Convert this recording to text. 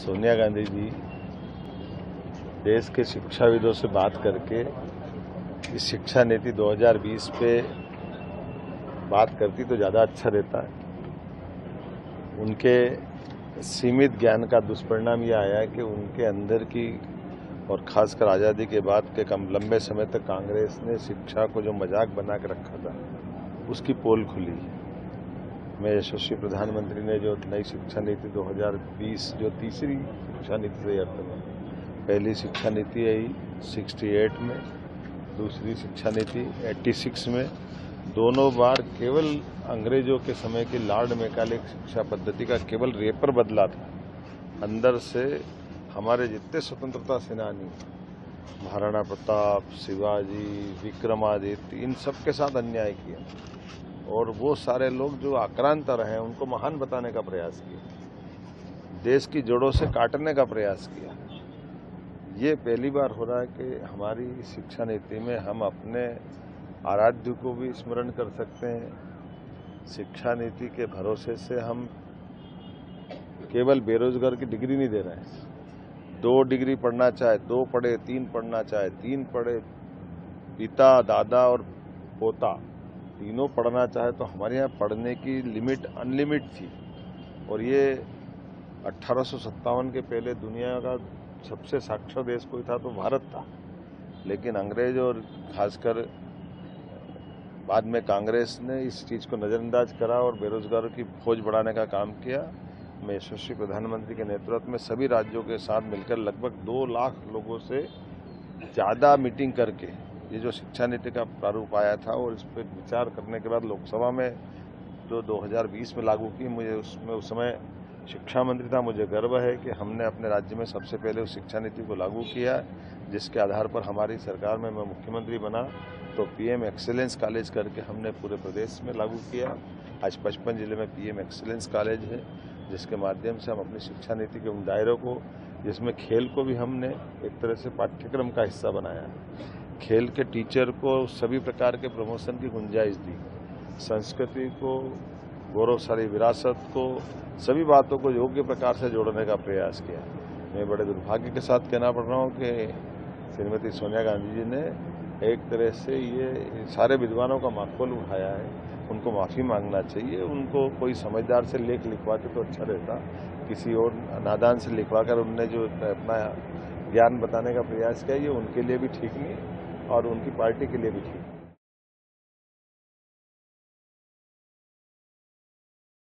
सोनिया गांधी जी देश के शिक्षाविदों से बात करके इस शिक्षा नीति 2020 पे बात करती तो ज़्यादा अच्छा रहता है। उनके सीमित ज्ञान का दुष्परिणाम यह आया है कि उनके अंदर की और खासकर आज़ादी के बाद के कम लंबे समय तक कांग्रेस ने शिक्षा को जो मजाक बना के रखा था उसकी पोल खुली। मैं यशस्वी प्रधानमंत्री ने जो नई शिक्षा नीति 2020 जो तीसरी शिक्षा नीति तैयार करी, पहली शिक्षा नीति आई 68 में, दूसरी शिक्षा नीति 86 में। दोनों बार केवल अंग्रेजों के समय की लॉर्ड मैकाले शिक्षा पद्धति का केवल रेपर बदला था। अंदर से हमारे जितने स्वतंत्रता सेनानी, महाराणा प्रताप, शिवाजी, विक्रमादित्य, इन सब के साथ अन्याय किया और वो सारे लोग जो आक्रांत रहे उनको महान बताने का प्रयास किया, देश की जड़ों से काटने का प्रयास किया। ये पहली बार हो रहा है कि हमारी शिक्षा नीति में हम अपने आराध्य को भी स्मरण कर सकते हैं। शिक्षा नीति के भरोसे से हम केवल बेरोजगार की डिग्री नहीं दे रहे हैं। 2 डिग्री पढ़ना चाहे 2 पढ़े, 3 पढ़ना चाहे 3 पढ़े, पिता, दादा और पोता तीनों पढ़ना चाहे तो हमारे यहाँ पढ़ने की लिमिट अनलिमिट थी। और ये 1857 के पहले दुनिया का सबसे साक्षर देश कोई था तो भारत था। लेकिन अंग्रेज और खासकर बाद में कांग्रेस ने इस चीज़ को नज़रअंदाज करा और बेरोजगारों की फौज बढ़ाने का काम किया। मैं यशस्वी प्रधानमंत्री के नेतृत्व में सभी राज्यों के साथ मिलकर लगभग 2 लाख लोगों से ज़्यादा मीटिंग करके ये जो शिक्षा नीति का प्रारूप आया था और इस पर विचार करने के बाद लोकसभा में जो 2020 में लागू की, मुझे उसमें उस समय शिक्षा मंत्री था। मुझे गर्व है कि हमने अपने राज्य में सबसे पहले उस शिक्षा नीति को लागू किया, जिसके आधार पर हमारी सरकार में मैं मुख्यमंत्री बना तो पीएम एक्सीलेंस कॉलेज करके हमने पूरे प्रदेश में लागू किया। आज 55 जिले में पीएम एक्सीलेंस कॉलेज है, जिसके माध्यम से हम अपनी शिक्षा नीति के उन दायरों को, जिसमें खेल को भी हमने एक तरह से पाठ्यक्रम का हिस्सा बनाया है। खेल के टीचर को सभी प्रकार के प्रमोशन की गुंजाइश दी, संस्कृति को, गौरवशाली विरासत को, सभी बातों को योग्य प्रकार से जोड़ने का प्रयास किया। मैं बड़े दुर्भाग्य के साथ कहना पड़ रहा हूँ कि श्रीमती सोनिया गांधी जी ने एक तरह से ये सारे विद्वानों का माखौल उठाया है। उनको माफ़ी मांगना चाहिए। उनको कोई समझदार से लेख लिखवाते तो अच्छा रहता, किसी और नादान से लिखवाकर उनने जो अपना ज्ञान बताने का प्रयास किया, ये उनके लिए भी ठीक नहीं और उनकी पार्टी के लिए भी ठीक नहीं।